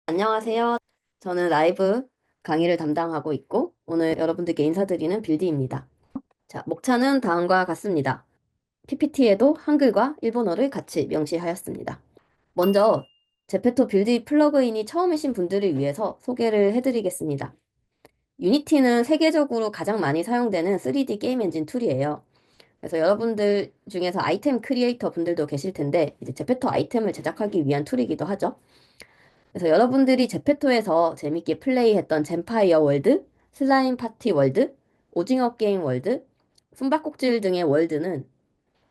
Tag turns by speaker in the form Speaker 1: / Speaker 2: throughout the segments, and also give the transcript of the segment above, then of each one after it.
Speaker 1: 안녕하세요. 저는 라이브 강의를 담당하고 있고, 오늘 여러분들께 인사드리는 빌디입니다. 자, 목차는 다음과 같습니다. PPT에도 한글과 일본어를 같이 명시하였습니다. 먼저, 제페토 빌디 플러그인이 처음이신 분들을 위해서 소개를 해드리겠습니다. 유니티는 세계적으로 가장 많이 사용되는 3D 게임 엔진 툴이에요. 그래서 여러분들 중에서 아이템 크리에이터 분들도 계실 텐데, 이제 제페토 아이템을 제작하기 위한 툴이기도 하죠. 그래서 여러분들이 제페토에서 재밌게 플레이했던 젠파이어 월드, 슬라임 파티 월드, 오징어 게임 월드, 숨바꼭질 등의 월드는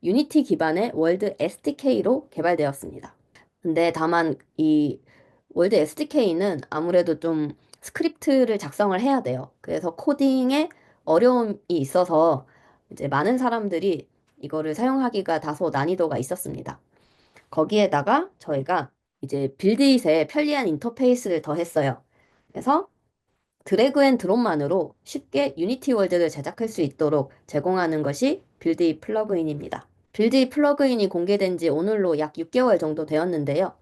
Speaker 1: 유니티 기반의 월드 SDK로 개발되었습니다. 근데 다만 이 월드 SDK는 아무래도 좀 스크립트를 작성을 해야 돼요. 그래서 코딩에 어려움이 있어서 이제 많은 사람들이 이거를 사용하기가 다소 난이도가 있었습니다. 거기에다가 저희가 이제 빌드잇에 편리한 인터페이스를 더했어요. 그래서 드래그 앤 드롭만으로 쉽게 유니티 월드를 제작할 수 있도록 제공하는 것이 빌드잇 플러그인입니다. 빌드잇 플러그인이 공개된 지 오늘로 약 6개월 정도 되었는데요.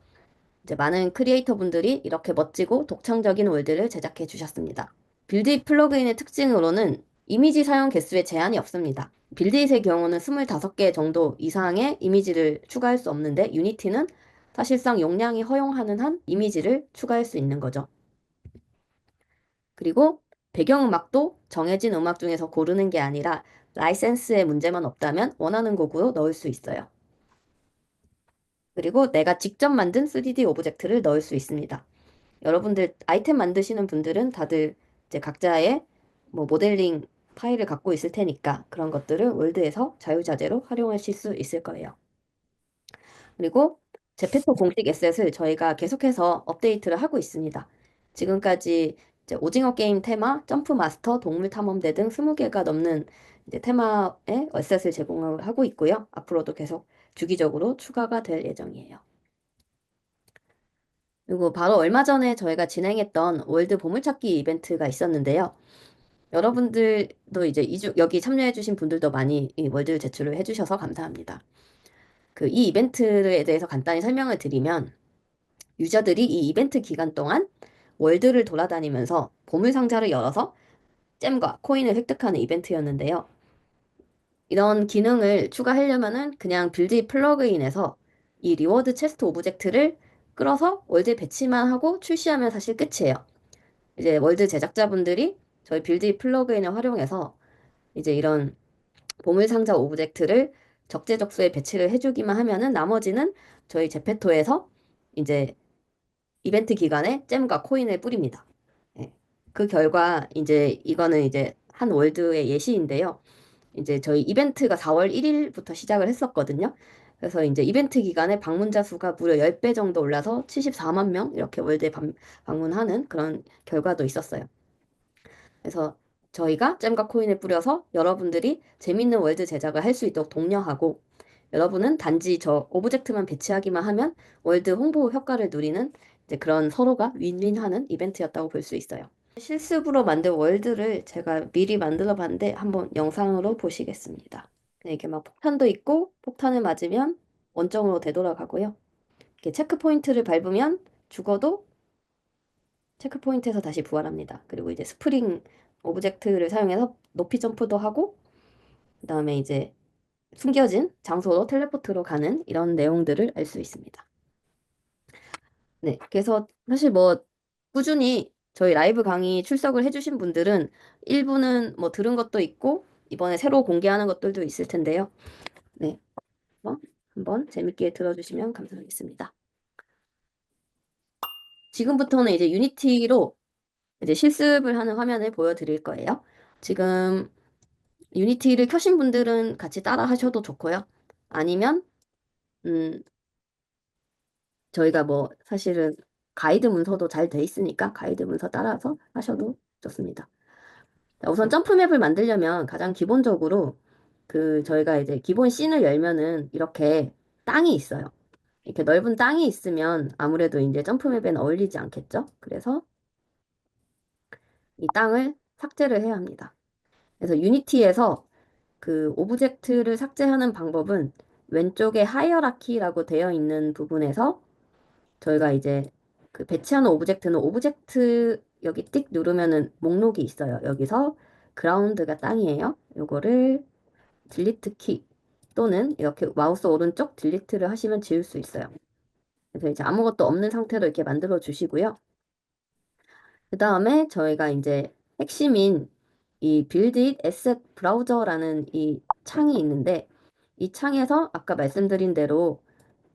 Speaker 1: 이제 많은 크리에이터 분들이 이렇게 멋지고 독창적인 월드를 제작해 주셨습니다. 빌드잇 플러그인의 특징으로는 이미지 사용 개수에 제한이 없습니다. 빌드잇의 경우는 25개 정도 이상의 이미지를 추가할 수 없는데 유니티는 사실상 용량이 허용하는 한 이미지를 추가할 수 있는 거죠. 그리고 배경음악도 정해진 음악 중에서 고르는 게 아니라 라이센스의 문제만 없다면 원하는 곡으로 넣을 수 있어요. 그리고 내가 직접 만든 3D 오브젝트를 넣을 수 있습니다. 여러분들 아이템 만드시는 분들은 다들 이제 각자의 뭐 모델링 파일을 갖고 있을 테니까 그런 것들을 월드에서 자유자재로 활용하실 수 있을 거예요. 그리고 제페토 공식 에셋을 저희가 계속해서 업데이트를 하고 있습니다. 지금까지 이제 오징어 게임 테마, 점프 마스터, 동물 탐험대 등 20개가 넘는 이제 테마의 에셋을 제공을 하고 있고요. 앞으로도 계속 주기적으로 추가가 될 예정이에요. 그리고 바로 얼마 전에 저희가 진행했던 월드 보물찾기 이벤트가 있었는데요. 여러분들도 이제 여기 참여해주신 분들도 많이 이 월드 제출을 해주셔서 감사합니다. 이 이벤트에 대해서 간단히 설명을 드리면, 유저들이 이 이벤트 기간 동안 월드를 돌아다니면서 보물 상자를 열어서 잼과 코인을 획득하는 이벤트였는데요. 이런 기능을 추가하려면은 그냥 빌드 플러그인에서 이 리워드 체스트 오브젝트를 끌어서 월드에 배치만 하고 출시하면 사실 끝이에요. 이제 월드 제작자분들이 저희 빌드 플러그인을 활용해서 이제 이런 보물상자 오브젝트를 적재적소에 배치를 해주기만 하면은 나머지는 저희 제페토에서 이제 이벤트 기간에 잼과 코인을 뿌립니다. 예. 그 결과 이제 이거는 이제 한 월드의 예시인데요. 이제 저희 이벤트가 4월 1일부터 시작을 했었거든요. 그래서 이제 이벤트 기간에 방문자 수가 무려 10배 정도 올라서 74만 명 이렇게 월드에 방문하는 그런 결과도 있었어요. 그래서 저희가 잼과 코인을 뿌려서 여러분들이 재밌는 월드 제작을 할 수 있도록 독려하고 여러분은 단지 저 오브젝트만 배치하기만 하면 월드 홍보 효과를 누리는 이제 그런 서로가 윈윈하는 이벤트였다고 볼 수 있어요. 실습으로 만든 월드를 제가 미리 만들어 봤는데 한번 영상으로 보시겠습니다. 이렇게 막 폭탄도 있고 폭탄을 맞으면 원점으로 되돌아가고요. 이렇게 체크 포인트를 밟으면 죽어도 체크포인트에서 다시 부활합니다. 그리고 이제 스프링 오브젝트를 사용해서 높이 점프도 하고, 그 다음에 이제 숨겨진 장소로 텔레포트로 가는 이런 내용들을 알 수 있습니다. 네. 그래서 사실 뭐 꾸준히 저희 라이브 강의 출석을 해주신 분들은 일부는 뭐 들은 것도 있고, 이번에 새로 공개하는 것들도 있을 텐데요. 네. 한번 재밌게 들어주시면 감사하겠습니다. 지금부터는 이제 유니티로 이제 실습을 하는 화면을 보여드릴 거예요. 지금 유니티를 켜신 분들은 같이 따라 하셔도 좋고요. 아니면 음, 저희가 뭐 사실은 가이드 문서도 잘 돼 있으니까 가이드 문서 따라서 하셔도 좋습니다. 자, 우선 점프맵을 만들려면 가장 기본적으로 저희가 이제 기본 씬을 열면은 이렇게 땅이 있어요. 이렇게 넓은 땅이 있으면 아무래도 이제 점프맵에는 어울리지 않겠죠? 그래서 이 땅을 삭제를 해야 합니다. 그래서 유니티에서 오브젝트를 삭제하는 방법은 왼쪽에 하이어라키라고 되어 있는 부분에서 저희가 이제 그 배치하는 오브젝트는 오브젝트 여기 띡 누르면은 목록이 있어요. 여기서 그라운드가 땅이에요. 요거를 딜리트 키 또는 이렇게 마우스 오른쪽 딜리트를 하시면 지울 수 있어요. 그래서 이제 아무것도 없는 상태로 이렇게 만들어 주시고요. 그 다음에 저희가 이제 핵심인 이 Build It Asset Browser라는 이 창이 있는데 이 창에서 아까 말씀드린 대로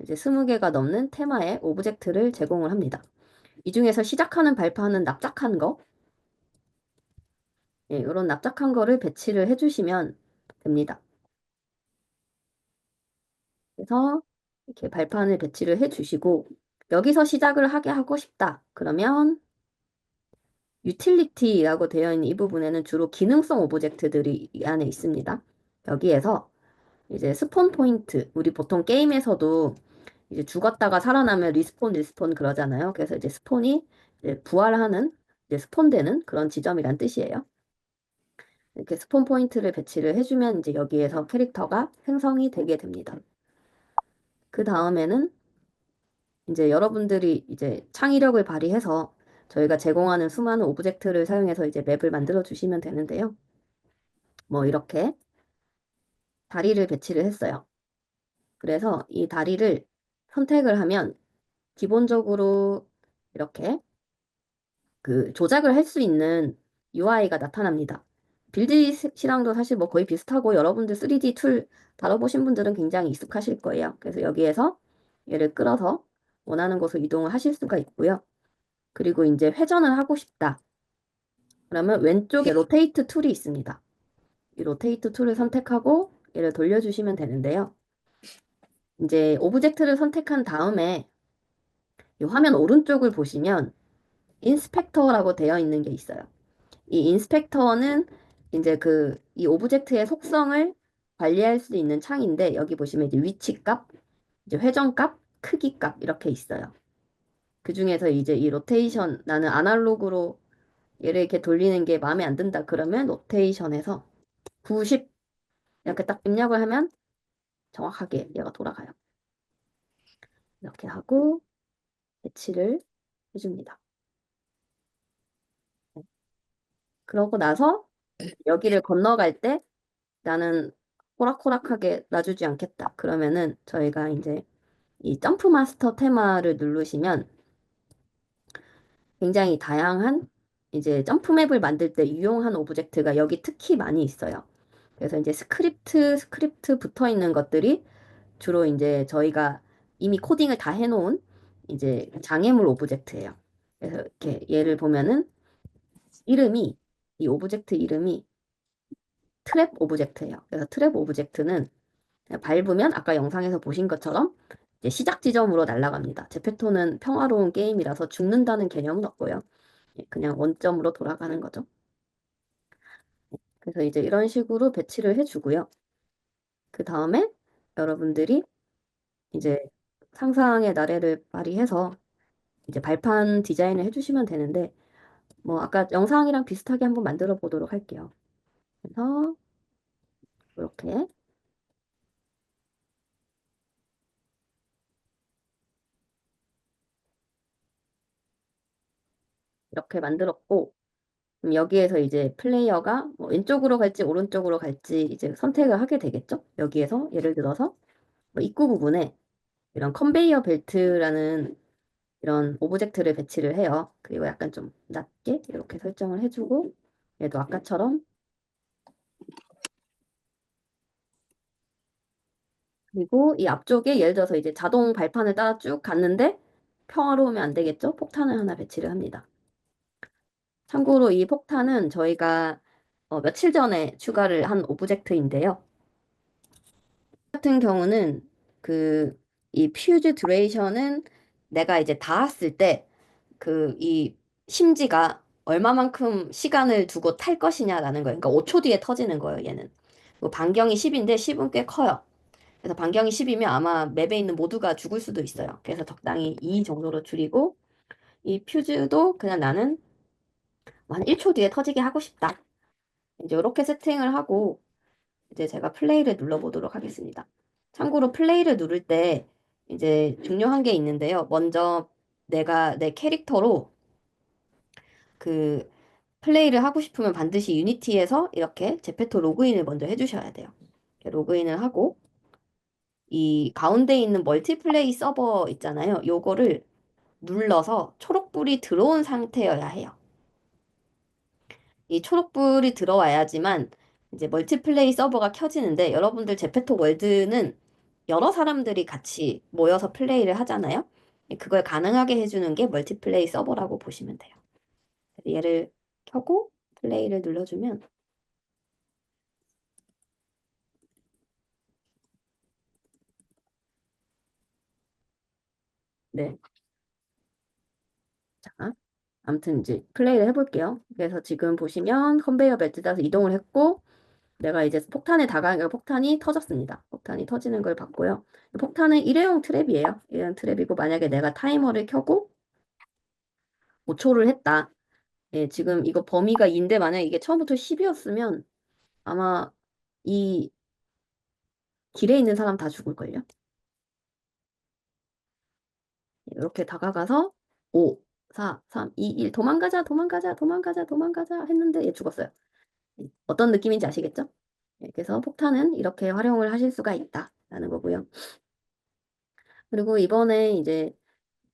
Speaker 1: 이제 20개가 넘는 테마의 오브젝트를 제공을 합니다. 이 중에서 시작하는 발판은 납작한 거, 예, 이런 납작한 거를 배치를 해주시면 됩니다. 그래서 이렇게 발판을 배치를 해주시고 여기서 시작을 하게 하고 싶다. 그러면 유틸리티라고 되어 있는 이 부분에는 주로 기능성 오브젝트들이 이 안에 있습니다. 여기에서 이제 스폰 포인트, 우리 보통 게임에서도 이제 죽었다가 살아나면 리스폰 그러잖아요. 그래서 이제 스폰이 이제 부활하는, 이제 스폰되는 그런 지점이란 뜻이에요. 이렇게 스폰 포인트를 배치를 해주면 이제 여기에서 캐릭터가 생성이 되게 됩니다. 그 다음에는 이제 여러분들이 이제 창의력을 발휘해서 저희가 제공하는 수많은 오브젝트를 사용해서 이제 맵을 만들어 주시면 되는데요. 뭐 이렇게 다리를 배치를 했어요. 그래서 이 다리를 선택을 하면 기본적으로 이렇게 그 조작을 할 수 있는 UI가 나타납니다. 빌드시랑도 사실 뭐 거의 비슷하고 여러분들 3D 툴 다뤄보신 분들은 굉장히 익숙하실 거예요. 그래서 여기에서 얘를 끌어서 원하는 곳으로 이동을 하실 수가 있고요. 그리고 이제 회전을 하고 싶다. 그러면 왼쪽에 로테이트 툴이 있습니다. 이 로테이트 툴을 선택하고 얘를 돌려주시면 되는데요. 이제 오브젝트를 선택한 다음에 이 화면 오른쪽을 보시면 인스펙터라고 되어 있는 게 있어요. 이 인스펙터는 이제 그 이 오브젝트의 속성을 관리할 수 있는 창인데 여기 보시면 이제 위치 값, 이제 회전 값, 크기 값 이렇게 있어요. 그 중에서 이제 이 로테이션 나는 아날로그로 얘를 이렇게 돌리는 게 마음에 안 든다 그러면 로테이션에서 90 이렇게 딱 입력을 하면 정확하게 얘가 돌아가요. 이렇게 하고 배치를 해줍니다. 그러고 나서 여기를 건너갈 때 나는 호락호락하게 놔주지 않겠다. 그러면은 저희가 이제 이 점프 마스터 테마를 누르시면 굉장히 다양한 이제 점프 맵을 만들 때 유용한 오브젝트가 여기 특히 많이 있어요. 그래서 이제 스크립트 붙어 있는 것들이 주로 이제 저희가 이미 코딩을 다 해놓은 이제 장애물 오브젝트예요. 그래서 이렇게 얘를 보면은 이름이 이 오브젝트 이름이 트랩 오브젝트예요. 그래서 트랩 오브젝트는 그냥 밟으면 아까 영상에서 보신 것처럼 이제 시작 지점으로 날아갑니다. 제페토는 평화로운 게임이라서 죽는다는 개념은 없고요. 예, 그냥 원점으로 돌아가는 거죠. 그래서 이제 이런 식으로 배치를 해주고요. 그 다음에 여러분들이 이제 상상의 나래를 발휘해서 이제 발판 디자인을 해주시면 되는데, 뭐 아까 영상이랑 비슷하게 한번 만들어 보도록 할게요. 그래서 이렇게 만들었고, 그럼 여기에서 이제 플레이어가 뭐 왼쪽으로 갈지 오른쪽으로 갈지 이제 선택을 하게 되겠죠? 여기에서 예를 들어서 뭐 입구 부분에 이런 컨베이어 벨트라는 이런 오브젝트를 배치를 해요. 그리고 약간 좀 낮게 이렇게 설정을 해주고 얘도 아까처럼 그리고 이 앞쪽에 예를 들어서 이제 자동 발판을 따라 쭉 갔는데 평화로우면 안 되겠죠? 폭탄을 하나 배치를 합니다. 참고로 이 폭탄은 저희가 며칠 전에 추가를 한 오브젝트인데요. 같은 경우는 그 이 퓨즈 듀레이션은 내가 이제 닿았을 때 그 이 심지가 얼마만큼 시간을 두고 탈 것이냐라는 거예요. 그러니까 5초 뒤에 터지는 거예요, 얘는. 뭐 반경이 10인데 10은 꽤 커요. 그래서 반경이 10이면 아마 맵에 있는 모두가 죽을 수도 있어요. 그래서 적당히 2 정도로 줄이고 이 퓨즈도 그냥 나는 한 1초 뒤에 터지게 하고 싶다. 이제 이렇게 세팅을 하고 이제 제가 플레이를 눌러보도록 하겠습니다. 참고로 플레이를 누를 때 이제 중요한 게 있는데요. 먼저 내가 내 캐릭터로 그 플레이를 하고 싶으면 반드시 유니티에서 이렇게 제페토 로그인을 먼저 해주셔야 돼요. 이렇게 로그인을 하고 이 가운데 있는 멀티플레이 서버 있잖아요. 요거를 눌러서 초록불이 들어온 상태여야 해요. 이 초록불이 들어와야지만 이제 멀티플레이 서버가 켜지는데 여러분들 제페토 월드는 여러 사람들이 같이 모여서 플레이를 하잖아요. 그걸 가능하게 해주는 게 멀티플레이 서버라고 보시면 돼요. 얘를 켜고 플레이를 눌러주면 네. 자, 아무튼 이제 플레이를 해볼게요. 그래서 지금 보시면 컨베이어 벨트 따서 이동을 했고 내가 이제 폭탄에 다가가니까 폭탄이 터졌습니다. 폭탄이 터지는 걸 봤고요. 폭탄은 일회용 트랩이에요. 일회용 트랩이고 만약에 내가 타이머를 켜고 5초를 했다. 예, 지금 이거 범위가 2인데 만약에 이게 처음부터 10이었으면 아마 이 길에 있는 사람 다 죽을걸요. 이렇게 다가가서 5, 4, 3, 2, 1 도망가자, 도망가자, 도망가자, 도망가자 했는데 얘 죽었어요. 어떤 느낌인지 아시겠죠? 예, 그래서 폭탄은 이렇게 활용을 하실 수가 있다라는 거고요. 그리고 이번에 이제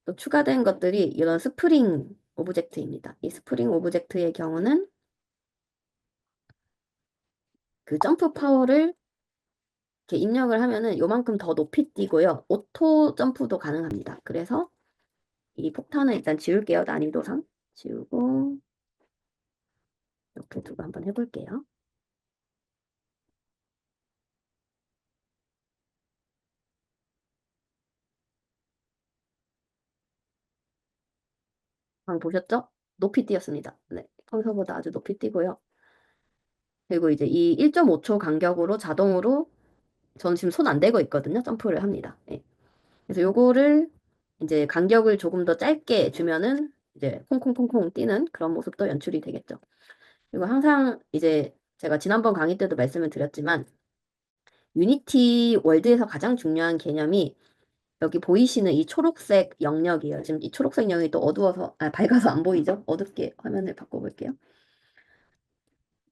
Speaker 1: 또 추가된 것들이 이런 스프링 오브젝트입니다. 이 스프링 오브젝트의 경우는 그 점프 파워를 이렇게 입력을 하면은 요만큼 더 높이 뛰고요. 오토 점프도 가능합니다. 그래서 이 폭탄은 일단 지울게요. 난이도상. 지우고 이렇게 두고 한번 해볼게요. 방금 보셨죠? 높이 뛰었습니다. 네, 평소보다 아주 높이 뛰고요. 그리고 이제 이 1.5초 간격으로 자동으로 저는 지금 손 안 대고 있거든요. 점프를 합니다. 네. 그래서 요거를 이제 간격을 조금 더 짧게 주면은 이제 콩콩콩콩 뛰는 그런 모습도 연출이 되겠죠. 그리고 항상 이제 제가 지난번 강의 때도 말씀을 드렸지만 유니티 월드에서 가장 중요한 개념이 여기 보이시는 이 초록색 영역이에요. 지금 이 초록색 영역이 또 어두워서, 밝아서 안 보이죠? 어둡게 화면을 바꿔볼게요.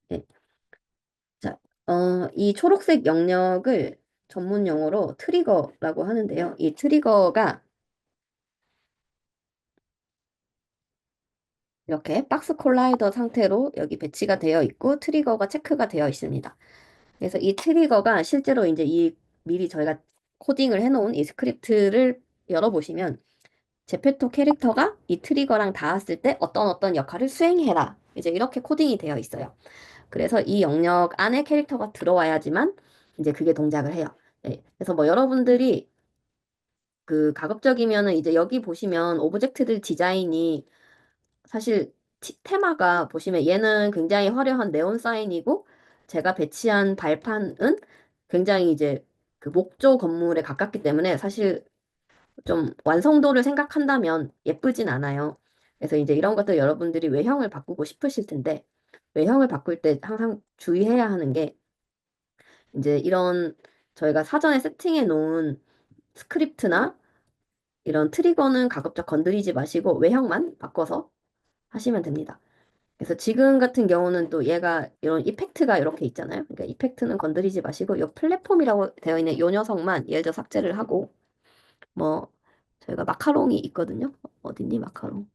Speaker 1: 네. 자, 이 초록색 영역을 전문 용어로 트리거라고 하는데요. 이 트리거가 이렇게 박스 콜라이더 상태로 여기 배치가 되어 있고 트리거가 체크가 되어 있습니다. 그래서 이 트리거가 실제로 이제 이 미리 저희가 코딩을 해놓은 이 스크립트를 열어보시면 제페토 캐릭터가 이 트리거랑 닿았을 때 어떤 역할을 수행해라. 이제 이렇게 코딩이 되어 있어요. 그래서 이 영역 안에 캐릭터가 들어와야지만 이제 그게 동작을 해요. 네. 그래서 뭐 여러분들이 그 가급적이면은 이제 여기 보시면 오브젝트들 디자인이 사실 테마가 보시면 얘는 굉장히 화려한 네온 사인이고 제가 배치한 발판은 굉장히 이제 그 목조 건물에 가깝기 때문에 사실 좀 완성도를 생각한다면 예쁘진 않아요. 그래서 이제 이런 것들 여러분들이 외형을 바꾸고 싶으실 텐데 외형을 바꿀 때 항상 주의해야 하는 게 이제 이런 저희가 사전에 세팅해 놓은 스크립트나 이런 트리거는 가급적 건드리지 마시고 외형만 바꿔서 하시면 됩니다. 그래서 지금 같은 경우는 또 얘가 이런 이펙트가 이렇게 있잖아요. 그러니까 이펙트는 건드리지 마시고 이 플랫폼이라고 되어 있는 이 녀석만 예를 들어 삭제를 하고 뭐 저희가 마카롱이 있거든요. 어딨니 마카롱?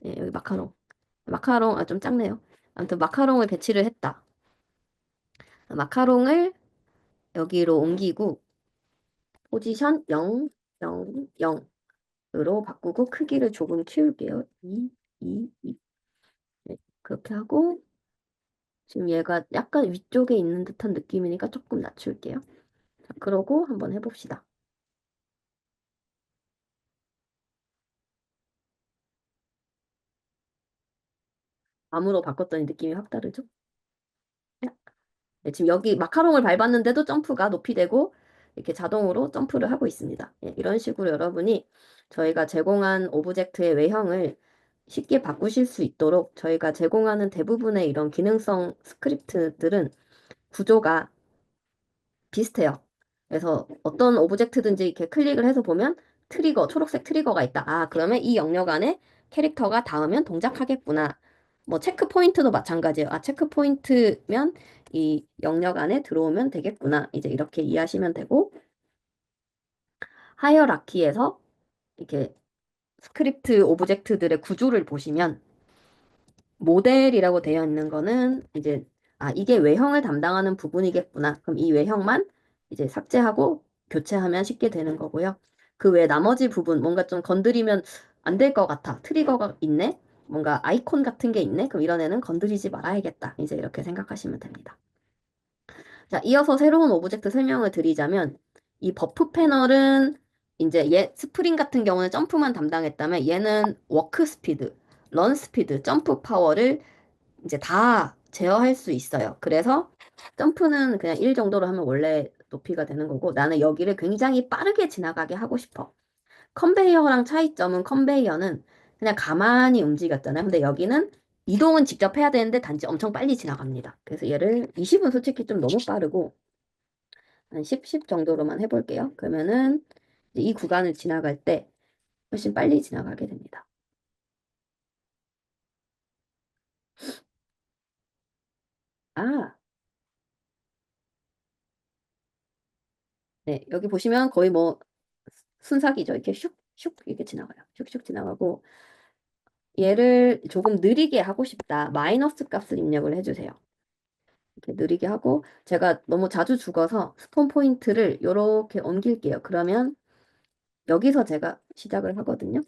Speaker 1: 예, 여기 마카롱. 마카롱 좀 작네요. 아무튼 마카롱을 배치를 했다. 마카롱을 여기로 옮기고 포지션 0, 0, 0으로 바꾸고 크기를 조금 키울게요. 2, 2, 2. 네, 그렇게 하고 지금 얘가 약간 위쪽에 있는 듯한 느낌이니까 조금 낮출게요. 자, 그러고 한번 해봅시다. 암으로 바꿨더니 느낌이 확 다르죠? 네, 지금 여기 마카롱을 밟았는데도 점프가 높이 되고 이렇게 자동으로 점프를 하고 있습니다. 예, 이런 식으로 여러분이 저희가 제공한 오브젝트의 외형을 쉽게 바꾸실 수 있도록 저희가 제공하는 대부분의 이런 기능성 스크립트들은 구조가 비슷해요. 그래서 어떤 오브젝트든지 이렇게 클릭을 해서 보면 트리거, 초록색 트리거가 있다. 아, 그러면 이 영역 안에 캐릭터가 닿으면 동작하겠구나. 뭐 체크 포인트도 마찬가지예요. 아, 체크 포인트면 이 영역 안에 들어오면 되겠구나. 이제 이렇게 이해하시면 되고, 하이어라키에서 이렇게 스크립트 오브젝트들의 구조를 보시면 모델이라고 되어 있는 거는 이제 아, 이게 외형을 담당하는 부분이겠구나. 그럼 이 외형만 이제 삭제하고 교체하면 쉽게 되는 거고요. 그 외 나머지 부분 뭔가 좀 건드리면 안 될 것 같아. 트리거가 있네. 뭔가 아이콘 같은 게 있네. 그럼 이런 애는 건드리지 말아야겠다. 이제 이렇게 생각하시면 됩니다. 자, 이어서 새로운 오브젝트 설명을 드리자면 이 버프 패널은 이제 얘 스프링 같은 경우는 점프만 담당했다면 얘는 워크 스피드, 런 스피드, 점프 파워를 이제 다 제어할 수 있어요. 그래서 점프는 그냥 1 정도로 하면 원래 높이가 되는 거고 나는 여기를 굉장히 빠르게 지나가게 하고 싶어. 컨베이어랑 차이점은 컨베이어는 그냥 가만히 움직였잖아요. 근데 여기는 이동은 직접 해야 되는데 단지 엄청 빨리 지나갑니다. 그래서 얘를 20은 솔직히 좀 너무 빠르고 한 10 정도로만 해볼게요. 그러면은 이 구간을 지나갈 때 훨씬 빨리 지나가게 됩니다. 아, 네. 여기 보시면 거의 뭐 순삭이죠. 이렇게 슉슉 이렇게 지나가요. 슉슉 지나가고 얘를 조금 느리게 하고 싶다. 마이너스 값을 입력을 해주세요. 이렇게 느리게 하고 제가 너무 자주 죽어서 스폰 포인트를 이렇게 옮길게요. 그러면 여기서 제가 시작을 하거든요.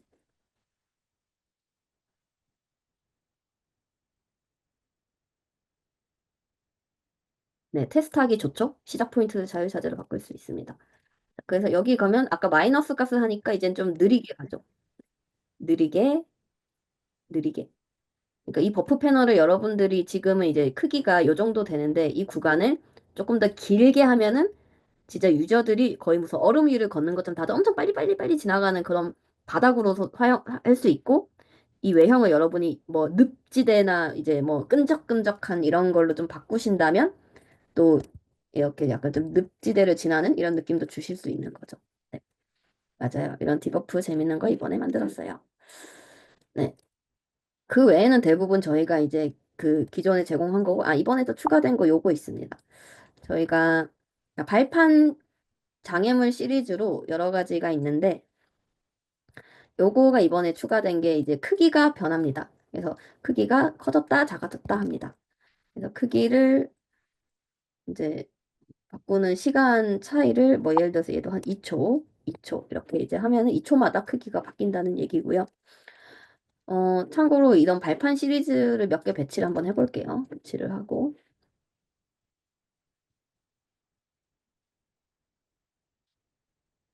Speaker 1: 네, 테스트하기 좋죠? 시작 포인트를 자유자재로 바꿀 수 있습니다. 그래서 여기 가면 아까 마이너스 값을 하니까 이젠 좀 느리게 가죠. 느리게, 느리게. 그러니까 이 버프 패널을 여러분들이 지금은 이제 크기가 요 정도 되는데 이 구간을 조금 더 길게 하면은 진짜 유저들이 거의 무슨 얼음 위를 걷는 것처럼 다들 엄청 빨리 지나가는 그런 바닥으로 사용할 수 있고 이 외형을 여러분이 뭐 늪지대나 이제 뭐 끈적끈적한 이런 걸로 좀 바꾸신다면 또 이렇게 약간 좀 늪지대를 지나는 이런 느낌도 주실 수 있는 거죠. 네, 맞아요. 이런 디버프 재밌는 거 이번에 만들었어요. 네. 그 외에는 대부분 저희가 이제 그 기존에 제공한 거고, 아, 이번에 또 추가된 거 요거 있습니다. 저희가 발판 장애물 시리즈로 여러 가지가 있는데, 요거가 이번에 추가된 게 이제 크기가 변합니다. 그래서 크기가 커졌다, 작아졌다 합니다. 그래서 크기를 이제 바꾸는 시간 차이를 뭐 예를 들어서 얘도 한 2초, 2초 이렇게 이제 하면은 2초마다 크기가 바뀐다는 얘기고요. 참고로 이런 발판 시리즈를 몇 개 배치를 한번 해볼게요. 배치를 하고.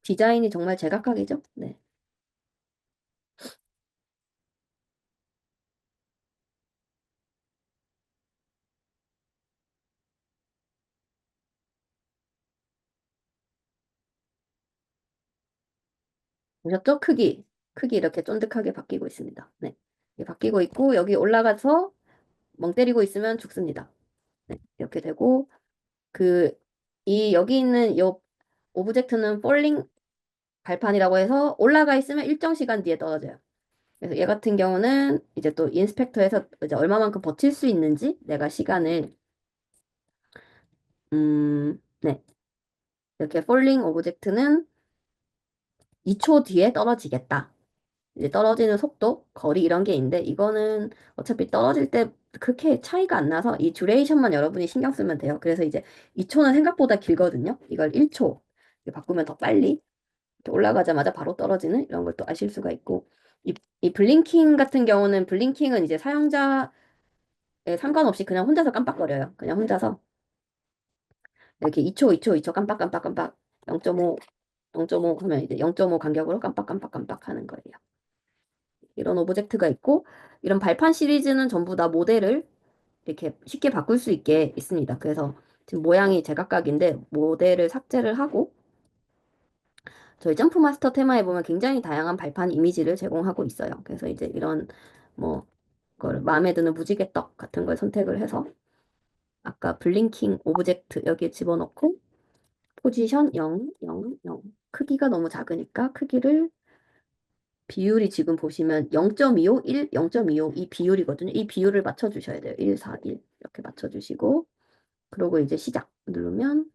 Speaker 1: 디자인이 정말 제각각이죠. 네. 보셨죠? 크기 이렇게 쫀득하게 바뀌고 있습니다. 네. 이게 바뀌고 있고 여기 올라가서 멍 때리고 있으면 죽습니다. 네. 이렇게 되고 그 이 여기 있는 요 오브젝트는 폴링 발판이라고 해서 올라가 있으면 일정 시간 뒤에 떨어져요. 그래서 얘 같은 경우는 이제 또 인스펙터에서 이제 얼마만큼 버틸 수 있는지 내가 시간을 네. 이렇게 폴링 오브젝트는 2초 뒤에 떨어지겠다. 이제 떨어지는 속도, 거리 이런 게 있는데 이거는 어차피 떨어질 때 그렇게 차이가 안 나서 이 듀레이션만 여러분이 신경 쓰면 돼요. 그래서 이제 2초는 생각보다 길거든요. 이걸 1초 바꾸면 더 빨리 이렇게 올라가자마자 바로 떨어지는 이런 걸 또 아실 수가 있고 이 블링킹 같은 경우는 블링킹은 이제 사용자에 상관없이 그냥 혼자서 깜빡거려요. 그냥 혼자서 이렇게 2초 깜빡 0.5 0.5 하면 이제 0.5 간격으로 깜빡 하는 거예요. 이런 오브젝트가 있고 이런 발판 시리즈는 전부 다 모델을 이렇게 쉽게 바꿀 수 있게 있습니다. 그래서 지금 모양이 제각각인데 모델을 삭제를 하고 저희 점프 마스터 테마에 보면 굉장히 다양한 발판 이미지를 제공하고 있어요. 그래서 이제 이런 뭐 그걸 마음에 드는 무지개떡 같은 걸 선택을 해서 아까 블링킹 오브젝트 여기에 집어넣고 포지션 0, 0, 0. 크기가 너무 작으니까 크기를 비율이 지금 보시면 0.25, 1, 0.25 이 비율이거든요. 이 비율을 맞춰주셔야 돼요. 1, 4, 1 이렇게 맞춰주시고 그러고 이제 시작 누르면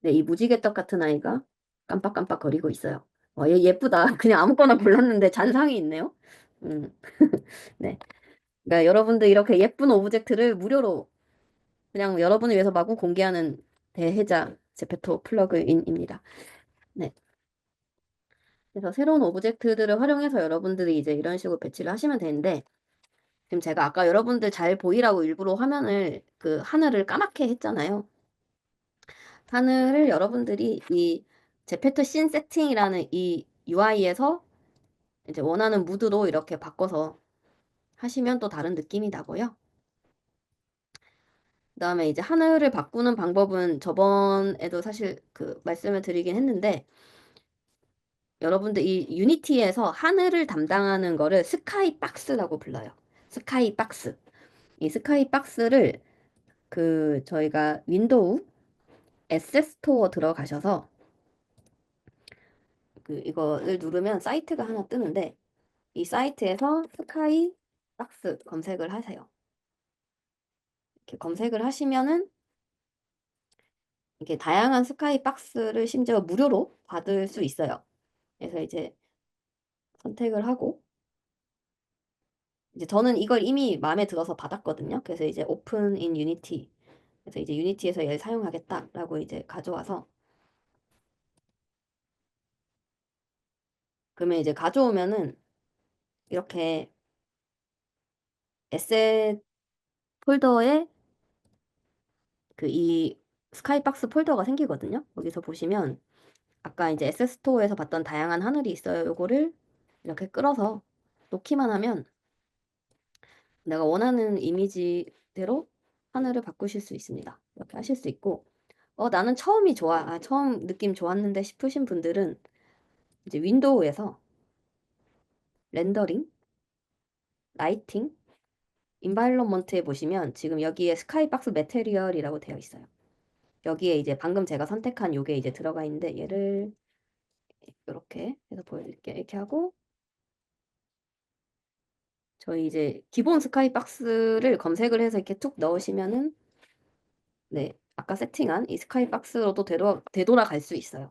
Speaker 1: 네, 이 무지개떡 같은 아이가 깜빡깜빡거리고 있어요. 얘 예쁘다. 그냥 아무거나 골랐는데 잔상이 있네요. 음, 네. 그러니까 여러분들 이렇게 예쁜 오브젝트를 무료로 그냥 여러분을 위해서 마구 공개하는 대혜자 제페토 플러그인입니다. 네. 그래서 새로운 오브젝트들을 활용해서 여러분들이 이제 이런 식으로 배치를 하시면 되는데 지금 제가 아까 여러분들 잘 보이라고 일부러 화면을 그 하늘을 까맣게 했잖아요. 하늘을 여러분들이 이 제페토 씬 세팅이라는 이 UI에서 이제 원하는 무드로 이렇게 바꿔서 하시면 또 다른 느낌이 나고요. 그다음에 이제 하늘을 바꾸는 방법은 저번에도 사실 그 말씀을 드리긴 했는데 여러분들 이 유니티에서 하늘을 담당하는 거를 스카이 박스라고 불러요. 스카이 박스. 이 스카이 박스를 그 저희가 윈도우 에셋 스토어 들어가셔서 그 이거를 누르면 사이트가 하나 뜨는데 이 사이트에서 스카이 박스 검색을 하세요. 이렇게 검색을 하시면은 이게 다양한 스카이 박스를 심지어 무료로 받을 수 있어요. 그래서 이제 선택을 하고 이제 저는 이걸 이미 마음에 들어서 받았거든요. 그래서 이제 오픈 인 유니티. 그래서 이제 유니티에서 얘를 사용하겠다라고 이제 가져와서 그러면 이제 가져오면은 이렇게 에셋 폴더에 그 이 스카이박스 폴더가 생기거든요. 여기서 보시면 아까 이제 에셋 스토어에서 봤던 다양한 하늘이 있어요. 요거를 이렇게 끌어서 놓기만 하면 내가 원하는 이미지대로 하늘을 바꾸실 수 있습니다. 이렇게 하실 수 있고 나는 처음이 좋아. 처음 느낌 좋았는데 싶으신 분들은 이제 윈도우에서 렌더링, 라이팅, 인바이러먼트에 보시면 지금 여기에 스카이박스 매테리얼이라고 되어 있어요. 여기에 이제 방금 제가 선택한 요게 이제 들어가 있는데 얘를 이렇게 해서 보여드릴게요. 이렇게 하고 저희 이제 기본 스카이박스를 검색을 해서 이렇게 툭 넣으시면은 네 아까 세팅한 이 스카이박스로도 되돌아갈 수 있어요.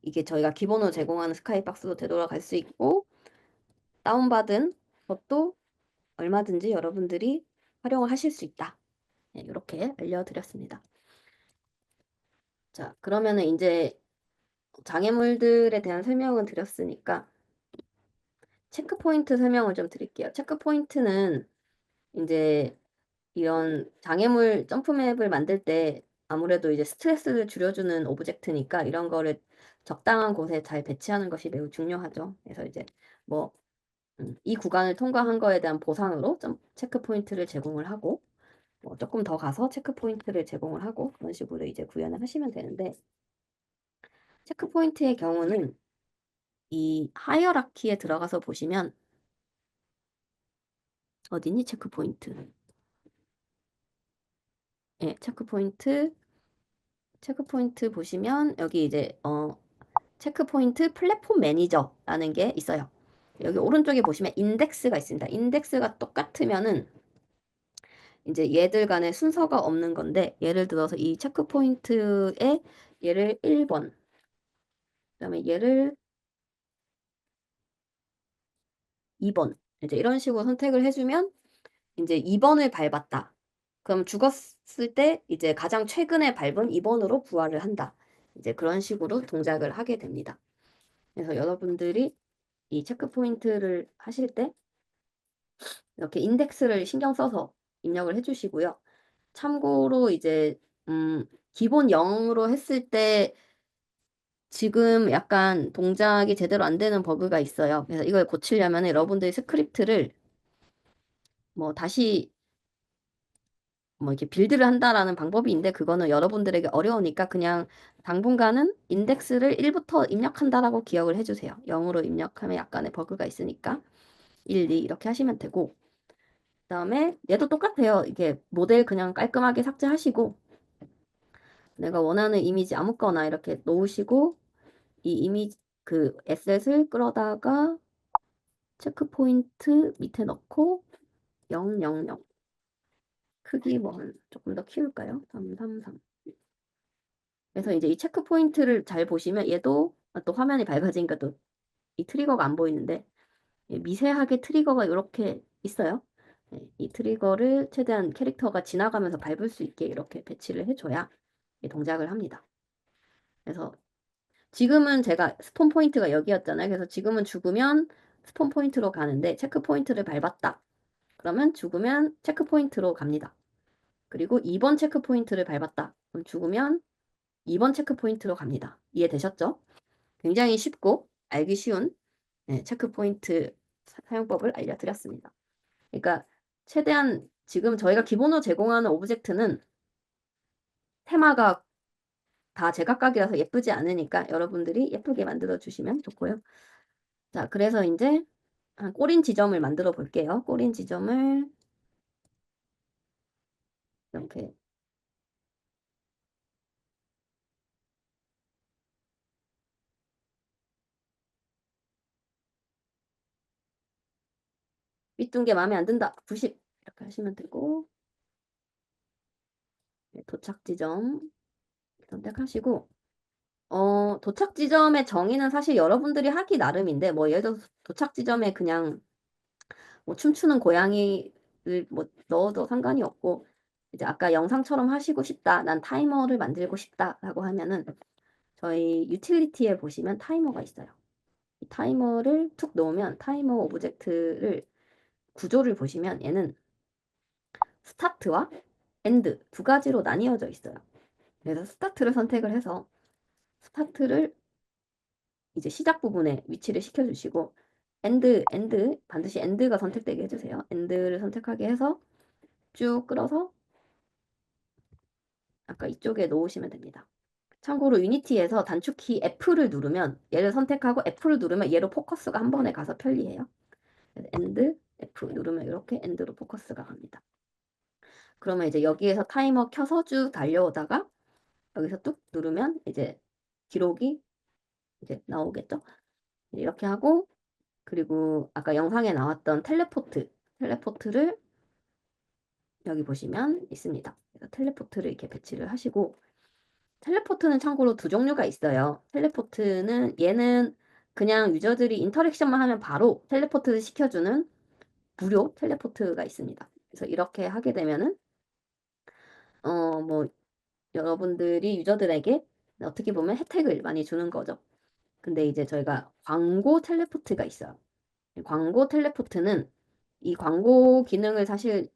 Speaker 1: 이게 저희가 기본으로 제공하는 스카이박스로 되돌아갈 수 있고 다운받은 것도 얼마든지 여러분들이 활용을 하실 수 있다. 네, 이렇게 알려드렸습니다. 자, 그러면은 이제 장애물들에 대한 설명을 드렸으니까 체크포인트 설명을 좀 드릴게요. 체크포인트는 이제 이런 장애물 점프맵을 만들 때 아무래도 이제 스트레스를 줄여주는 오브젝트니까 이런 거를 적당한 곳에 잘 배치하는 것이 매우 중요하죠. 그래서 이제 뭐 이 구간을 통과한 거에 대한 보상으로 좀 체크 포인트를 제공을 하고 뭐 조금 더 가서 체크 포인트를 제공을 하고 그런 식으로 이제 구현을 하시면 되는데 체크 포인트의 경우는 이 하이어라키에 들어가서 보시면 어디니 체크 포인트? 예, 체크 포인트 보시면 여기 이제 체크 포인트 플랫폼 매니저라는 게 있어요. 여기 오른쪽에 보시면 인덱스가 있습니다. 인덱스가 똑같으면은 이제 얘들 간에 순서가 없는 건데 예를 들어서 이 체크 포인트에 얘를 1번 그다음에 얘를 2번 이제 이런 식으로 선택을 해주면 이제 2번을 밟았다. 그럼 죽었을 때 이제 가장 최근에 밟은 2번으로 부활을 한다. 이제 그런 식으로 동작을 하게 됩니다. 그래서 여러분들이 이 체크 포인트를 하실 때 이렇게 인덱스를 신경 써서 입력을 해주시고요. 참고로 이제 기본 0으로 했을 때 지금 약간 동작이 제대로 안 되는 버그가 있어요. 그래서 이걸 고치려면 여러분들이 스크립트를 뭐 다시 뭐 이렇게 빌드를 한다라는 방법이 있는데 그거는 여러분들에게 어려우니까 그냥 당분간은 인덱스를 1부터 입력한다라고 기억을 해주세요. 0으로 입력하면 약간의 버그가 있으니까 1, 2 이렇게 하시면 되고 그다음에 얘도 똑같아요. 이게 모델 그냥 깔끔하게 삭제하시고 내가 원하는 이미지 아무거나 이렇게 놓으시고 이 이미지 그 에셋을 끌어다가 체크 포인트 밑에 넣고 000 크기 뭐 조금 더 키울까요? 333. 그래서 이제 이 체크 포인트를 잘 보시면 얘도 또 화면이 밝아지니까 또 이 트리거가 안 보이는데 미세하게 트리거가 이렇게 있어요. 이 트리거를 최대한 캐릭터가 지나가면서 밟을 수 있게 이렇게 배치를 해줘야 이 동작을 합니다. 그래서 지금은 제가 스폰 포인트가 여기였잖아요. 그래서 지금은 죽으면 스폰 포인트로 가는데 체크 포인트를 밟았다. 그러면 죽으면 체크 포인트로 갑니다. 그리고 2번 체크 포인트를 밟았다. 그럼 죽으면 2번 체크 포인트로 갑니다. 이해되셨죠? 굉장히 쉽고 알기 쉬운 체크 포인트 사용법을 알려드렸습니다. 그러니까 최대한 지금 저희가 기본으로 제공하는 오브젝트는 테마가 다 제각각이라서 예쁘지 않으니까 여러분들이 예쁘게 만들어 주시면 좋고요. 자, 그래서 이제 꼬린 지점을 만들어 볼게요. 꼬린 지점을 이렇게 윗둔 게 마음에 안 든다. 90 이렇게 하시면 되고 도착 지점 선택하시고 도착 지점의 정의는 사실 여러분들이 하기 나름인데 뭐 예를 들어서 도착 지점에 그냥 뭐 춤추는 고양이를 뭐 넣어도 상관이 없고 이제 아까 영상처럼 하시고 싶다. 난 타이머를 만들고 싶다라고 하면은 저희 유틸리티에 보시면 타이머가 있어요. 이 타이머를 툭 놓으면 타이머 오브젝트를 구조를 보시면 얘는 스타트와 엔드 두 가지로 나뉘어져 있어요. 그래서 스타트를 선택을 해서 스타트를 이제 시작 부분에 위치를 시켜주시고 엔드 반드시 엔드가 선택되게 해주세요. 엔드를 선택하게 해서 쭉 끌어서 아까 이쪽에 놓으시면 됩니다. 참고로 유니티에서 단축키 F를 누르면 얘를 선택하고 F를 누르면 얘로 포커스가 한 번에 가서 편리해요. 엔드 F 누르면 이렇게 엔드로 포커스가 갑니다. 그러면 이제 여기에서 타이머 켜서 쭉 달려오다가 여기서 뚝 누르면 이제 기록이 이제 나오겠죠. 이렇게 하고 그리고 아까 영상에 나왔던 텔레포트를 여기 보시면 있습니다. 그래서 텔레포트를 이렇게 배치를 하시고 텔레포트는 참고로 두 종류가 있어요. 텔레포트는 얘는 그냥 유저들이 인터랙션만 하면 바로 텔레포트를 시켜주는 무료 텔레포트가 있습니다. 그래서 이렇게 하게 되면은 뭐 여러분들이 유저들에게 어떻게 보면 혜택을 많이 주는 거죠. 근데 이제 저희가 광고 텔레포트가 있어요. 광고 텔레포트는 이 광고 기능을 사실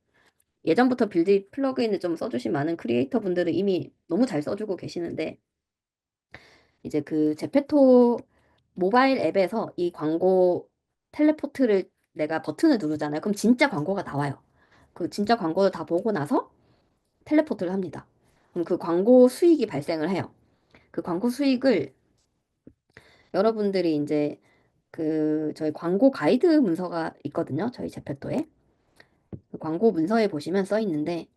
Speaker 1: 예전부터 빌드 플러그인을 좀 써주신 많은 크리에이터 분들은 이미 너무 잘 써주고 계시는데 이제 그 제페토 모바일 앱에서 이 광고 텔레포트를 내가 버튼을 누르잖아요. 그럼 진짜 광고가 나와요. 그 진짜 광고를 다 보고 나서 텔레포트를 합니다. 그럼 그 광고 수익이 발생을 해요. 그 광고 수익을 여러분들이 이제 그 저희 광고 가이드 문서가 있거든요. 저희 제페토에. 그 광고 문서에 보시면 써 있는데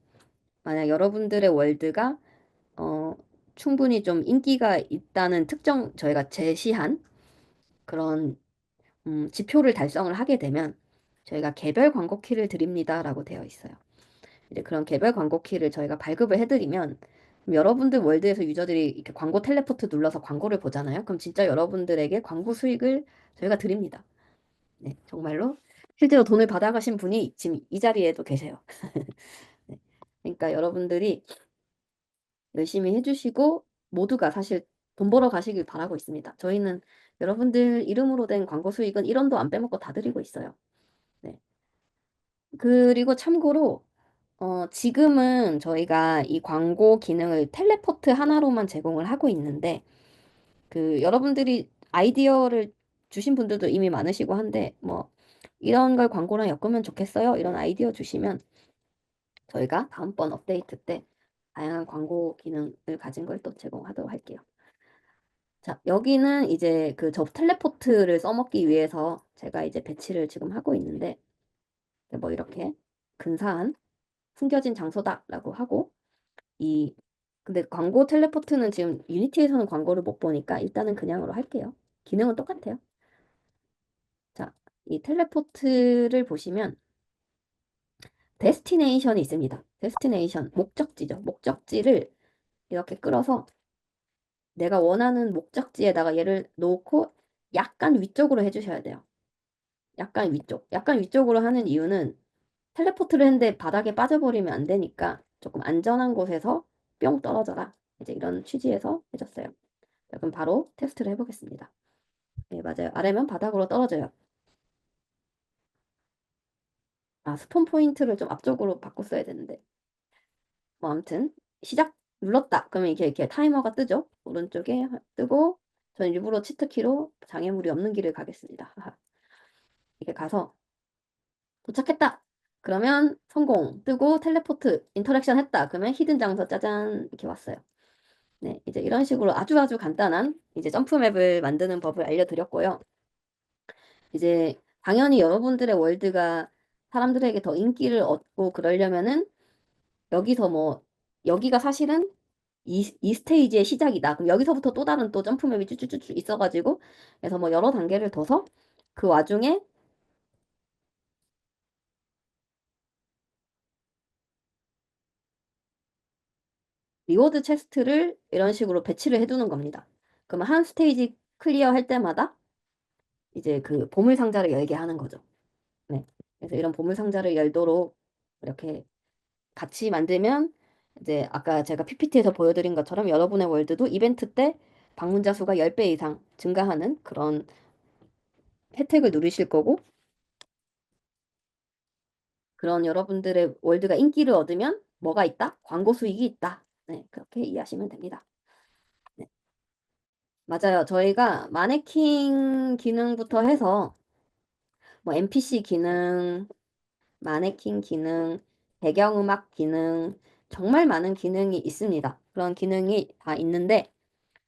Speaker 1: 만약 여러분들의 월드가 어, 충분히 좀 인기가 있다는 특정 저희가 제시한 그런 지표를 달성을 하게 되면 저희가 개별 광고 키를 드립니다라고 되어 있어요. 이제 그런 개별 광고 키를 저희가 발급을 해드리면 그럼 여러분들 월드에서 유저들이 이렇게 광고 텔레포트 눌러서 광고를 보잖아요. 그럼 진짜 여러분들에게 광고 수익을 저희가 드립니다. 네, 정말로 실제로 돈을 받아가신 분이 지금 이 자리에도 계세요. 네, 그러니까 여러분들이 열심히 해주시고 모두가 사실 돈 벌어 가시길 바라고 있습니다. 저희는 여러분들 이름으로 된 광고 수익은 1원도 안 빼먹고 다 드리고 있어요. 네. 그리고 참고로 지금은 저희가 이 광고 기능을 텔레포트 하나로만 제공을 하고 있는데 그 여러분들이 아이디어를 주신 분들도 이미 많으시고 한데 뭐 이런 걸 광고랑 엮으면 좋겠어요. 이런 아이디어 주시면 저희가 다음번 업데이트 때 다양한 광고 기능을 가진 걸 또 제공하도록 할게요. 자, 여기는 이제 그 저 텔레포트를 써먹기 위해서 제가 이제 배치를 지금 하고 있는데 뭐 이렇게 근사한 숨겨진 장소다라고 하고 이 근데 광고 텔레포트는 지금 유니티에서는 광고를 못 보니까 일단은 그냥으로 할게요. 기능은 똑같아요. 자, 이 텔레포트를 보시면 데스티네이션이 있습니다. 데스티네이션, 목적지죠. 목적지를 이렇게 끌어서 내가 원하는 목적지에다가 얘를 놓고 약간 위쪽으로 해주셔야 돼요. 약간 위쪽. 약간 위쪽으로 하는 이유는 텔레포트를 했는데 바닥에 빠져버리면 안 되니까 조금 안전한 곳에서 뿅 떨어져라. 이제 이런 취지에서 해줬어요. 자, 그럼 바로 테스트를 해보겠습니다. 네, 맞아요. 아래면 바닥으로 떨어져요. 아, 스폰 포인트를 좀 앞쪽으로 바꿨어야 되는데. 뭐, 아무튼, 시작 눌렀다. 그러면 이렇게 타이머가 뜨죠? 오른쪽에 뜨고, 저는 일부러 치트키로 장애물이 없는 길을 가겠습니다. 이렇게 가서, 도착했다! 그러면 성공 뜨고 텔레포트 인터랙션 했다. 그러면 히든 장소 짜잔 이렇게 왔어요. 네, 이제 이런 식으로 아주 아주 간단한 이제 점프맵을 만드는 법을 알려드렸고요. 이제 당연히 여러분들의 월드가 사람들에게 더 인기를 얻고 그러려면은 여기서 뭐 여기가 사실은 이 스테이지의 시작이다. 그럼 여기서부터 또 다른 또 점프맵이 쭉쭉쭉 있어가지고 그래서 뭐 여러 단계를 둬서 그 와중에 리워드 체스트를 이런 식으로 배치를 해두는 겁니다. 그러면 한 스테이지 클리어 할 때마다 이제 그 보물 상자를 열게 하는 거죠. 네. 그래서 이런 보물 상자를 열도록 이렇게 같이 만들면 이제 아까 제가 PPT에서 보여드린 것처럼 여러분의 월드도 이벤트 때 방문자 수가 10배 이상 증가하는 그런 혜택을 누리실 거고 그런 여러분들의 월드가 인기를 얻으면 뭐가 있다? 광고 수익이 있다. 네, 그렇게 이해하시면 됩니다. 네, 맞아요. 저희가 마네킹 기능부터 해서 뭐 NPC 기능, 마네킹 기능, 배경음악 기능, 정말 많은 기능이 있습니다. 그런 기능이 다 있는데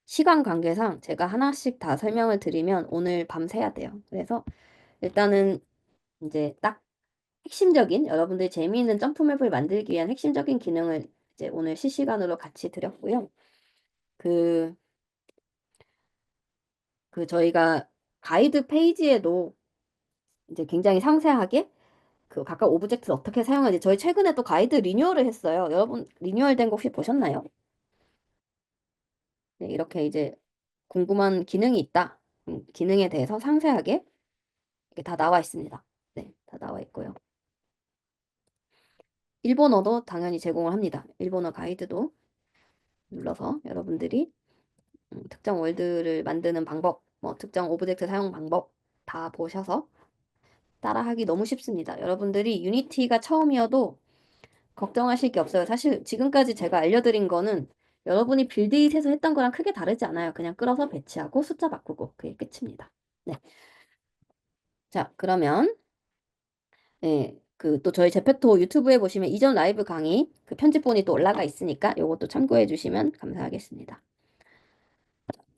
Speaker 1: 시간 관계상 제가 하나씩 다 설명을 드리면 오늘 밤 새야 돼요. 그래서 일단은 이제 딱 핵심적인 여러분들이 재미있는 점프맵을 만들기 위한 핵심적인 기능을 이제 오늘 실시간으로 같이 드렸고요. 그, 그 저희가 가이드 페이지에도 이제 굉장히 상세하게 그 각각 오브젝트를 어떻게 사용하지 저희 최근에 또 가이드 리뉴얼을 했어요. 여러분 리뉴얼된 거 혹시 보셨나요? 네, 이렇게 이제 궁금한 기능이 있다. 기능에 대해서 상세하게 이게 다 나와 있습니다. 네, 다 나와 있고요. 일본어도 당연히 제공을 합니다. 일본어 가이드도 눌러서 여러분들이 특정 월드를 만드는 방법, 뭐 특정 오브젝트 사용 방법 다 보셔서 따라하기 너무 쉽습니다. 여러분들이 유니티가 처음이어도 걱정하실 게 없어요. 사실 지금까지 제가 알려드린 거는 여러분이 빌드잇에서 했던 거랑 크게 다르지 않아요. 그냥 끌어서 배치하고 숫자 바꾸고 그게 끝입니다. 네. 자, 그러면 예, 그 또 저희 제페토 유튜브에 보시면 이전 라이브 강의 그 편집본이 또 올라가 있으니까 요것도 참고해 주시면 감사하겠습니다.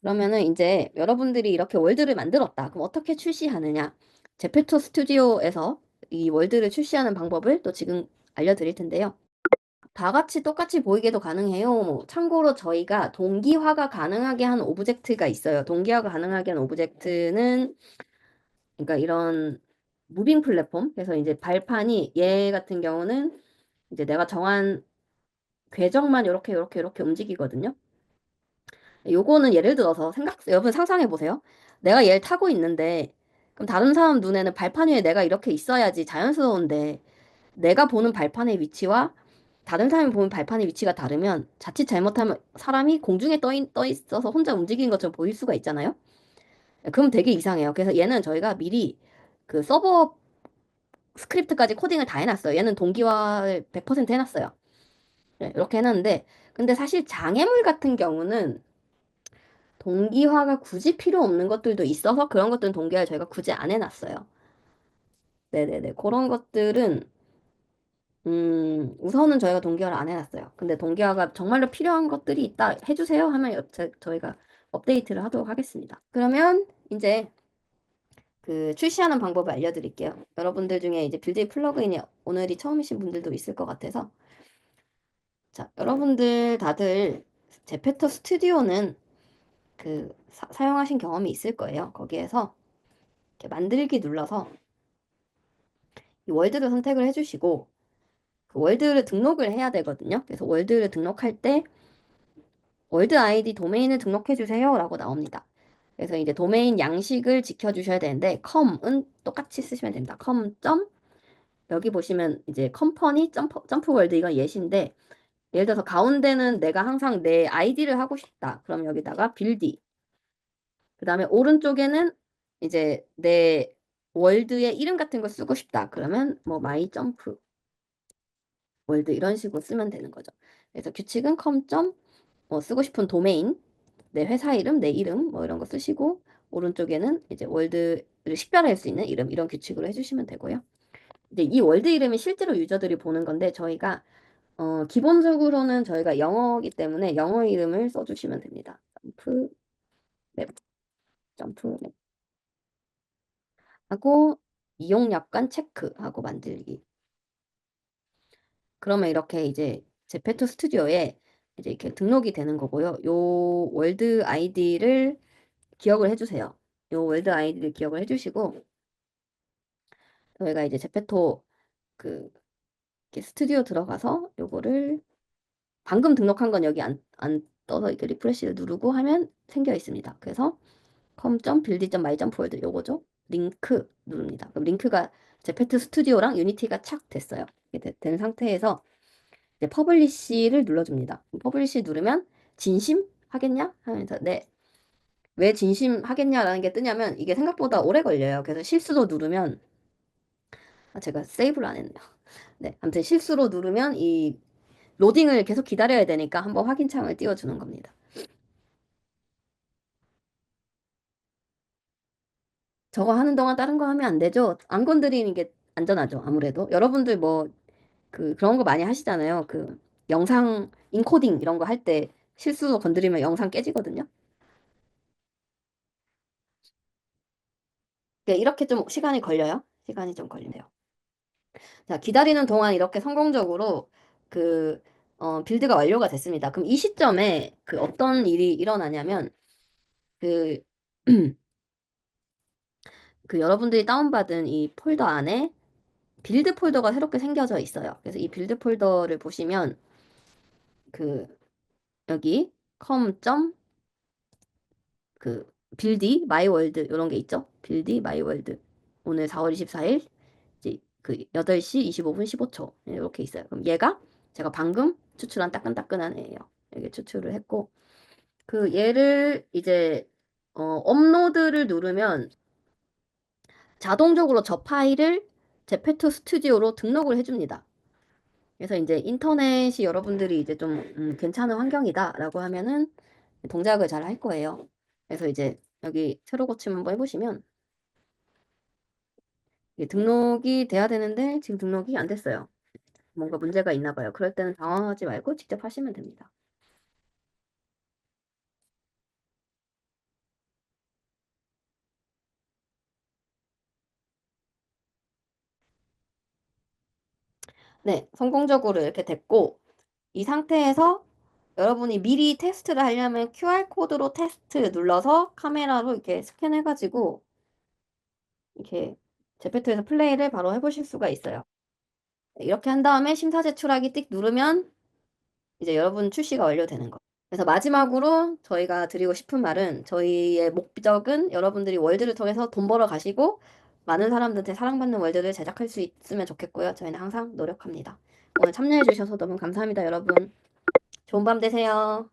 Speaker 1: 그러면은 이제 여러분들이 이렇게 월드를 만들었다. 그럼 어떻게 출시하느냐? 제페토 스튜디오에서 이 월드를 출시하는 방법을 또 지금 알려드릴 텐데요. 다 같이 똑같이 보이게도 가능해요. 참고로 저희가 동기화가 가능하게 한 오브젝트가 있어요. 동기화가 가능하게 한 오브젝트는 그러니까 이런 무빙 플랫폼. 그래서 이제 발판이 얘 같은 경우는 이제 내가 정한 궤적만 이렇게 움직이거든요. 요거는 예를 들어서 여러분 상상해 보세요. 내가 얘를 타고 있는데 그럼 다른 사람 눈에는 발판 위에 내가 이렇게 있어야지 자연스러운데 내가 보는 발판의 위치와 다른 사람이 보는 발판의 위치가 다르면 자칫 잘못하면 사람이 공중에 떠 있어서 혼자 움직이는 것처럼 보일 수가 있잖아요. 그럼 되게 이상해요. 그래서 얘는 저희가 미리 그 서버 스크립트까지 코딩을 다 해놨어요. 얘는 동기화를 100% 해놨어요. 네, 이렇게 해놨는데 근데 사실 장애물 같은 경우는 동기화가 굳이 필요 없는 것들도 있어서 그런 것들은 동기화를 저희가 굳이 안 해놨어요. 네네네. 그런 것들은 우선은 저희가 동기화를 안 해놨어요. 근데 동기화가 정말로 필요한 것들이 있다 해주세요 하면 저희가 업데이트를 하도록 하겠습니다. 그러면 이제 그 출시하는 방법을 알려드릴게요. 여러분들 중에 이제 빌드의 플러그인이 오늘이 처음이신 분들도 있을 것 같아서. 자, 여러분들 다들 제페토 스튜디오는 그 사용하신 경험이 있을 거예요. 거기에서 이렇게 만들기 눌러서 이 월드를 선택을 해주시고 그 월드를 등록을 해야 되거든요. 그래서 월드를 등록할 때 월드 아이디 도메인을 등록해 주세요라고 나옵니다. 그래서 이제 도메인 양식을 지켜주셔야 되는데 com은 똑같이 쓰시면 됩니다. com. 여기 보시면 이제 컴퍼니 점프 월드 이건 예시인데 예를 들어서 가운데는 내가 항상 내 아이디를 하고 싶다. 그럼 여기다가 빌디. 그 다음에 오른쪽에는 이제 내 월드의 이름 같은 거 쓰고 싶다. 그러면 뭐 마이 점프 월드 이런 식으로 쓰면 되는 거죠. 그래서 규칙은 뭐 쓰고 싶은 도메인, 내 회사 이름, 내 이름 뭐 이런 거 쓰시고 오른쪽에는 이제 월드를 식별할 수 있는 이름 이런 규칙으로 해주시면 되고요. 이제 이 월드 이름이 실제로 유저들이 보는 건데 저희가 기본적으로는 저희가 영어이기 때문에 영어 이름을 써주시면 됩니다. 맵, 점프 맵 하고 이용 약관 체크하고 만들기. 그러면 이렇게 이제 제페토 스튜디오에 이제 이렇게 등록이 되는 거고요. 요 월드 아이디를 기억을 해주세요. 요 월드 아이디를 기억을 해주시고 저희가 이제 제페토 그 이렇게 스튜디오 들어가서 요거를 방금 등록한 건 여기 안 떠서 이렇게 리프레시를 누르고 하면 생겨 있습니다. 그래서 com.build.myjump 요거죠. 링크 누릅니다. 그럼 링크가 제페토 스튜디오랑 유니티가 착 됐어요. 이렇게 된 상태에서 이제 퍼블리시를 눌러줍니다. 퍼블리시 누르면 진심 하겠냐 하면서 네. 왜 진심 하겠냐라는 게 뜨냐면 이게 생각보다 오래 걸려요. 그래서 실수로 누르면 제가 세이브를 안 했네요. 네, 아무튼 실수로 누르면 이 로딩을 계속 기다려야 되니까 한번 확인창을 띄워주는 겁니다. 저거 하는 동안 다른 거 하면 안 되죠? 안 건드리는 게 안전하죠, 아무래도. 여러분들 뭐 그런 거 많이 하시잖아요. 그 영상 인코딩 이런 거 할 때 실수로 건드리면 영상 깨지거든요. 그러니까 이렇게 좀 시간이 걸려요. 시간이 좀 걸리네요. 자, 기다리는 동안 이렇게 성공적으로 그 빌드가 완료가 됐습니다. 그럼 이 시점에 그 어떤 일이 일어나냐면 그, 그 여러분들이 다운받은 이 폴더 안에 빌드 폴더가 새롭게 생겨져 있어요. 그래서 이 빌드 폴더를 보시면 그 여기 com. 그 빌디 마이월드 이런 게 있죠. 빌디 마이월드 오늘 4월 24일 이제 그 8시 25분 15초 이렇게 있어요. 그럼 얘가 제가 방금 추출한 따끈따끈한 애예요. 이게 추출을 했고 그 얘를 이제 업로드를 누르면 자동적으로 저 파일을 제페토 스튜디오로 등록을 해줍니다. 그래서 이제 인터넷이 여러분들이 이제 좀 괜찮은 환경이다라고 하면은 동작을 잘 할 거예요. 그래서 이제 여기 새로 고침 한번 해보시면 이게 등록이 돼야 되는데 지금 등록이 안 됐어요. 뭔가 문제가 있나 봐요. 그럴 때는 당황하지 말고 직접 하시면 됩니다. 네, 성공적으로 이렇게 됐고 이 상태에서 여러분이 미리 테스트를 하려면 QR코드로 테스트 눌러서 카메라로 이렇게 스캔해가지고 이렇게 제페토에서 플레이를 바로 해보실 수가 있어요. 이렇게 한 다음에 심사 제출하기 띡 누르면 이제 여러분 출시가 완료되는 거. 그래서 마지막으로 저희가 드리고 싶은 말은 저희의 목적은 여러분들이 월드를 통해서 돈 벌어 가시고 많은 사람들한테 사랑받는 월드를 제작할 수 있으면 좋겠고요. 저희는 항상 노력합니다. 오늘 참여해 주셔서 너무 감사합니다, 여러분. 좋은 밤 되세요.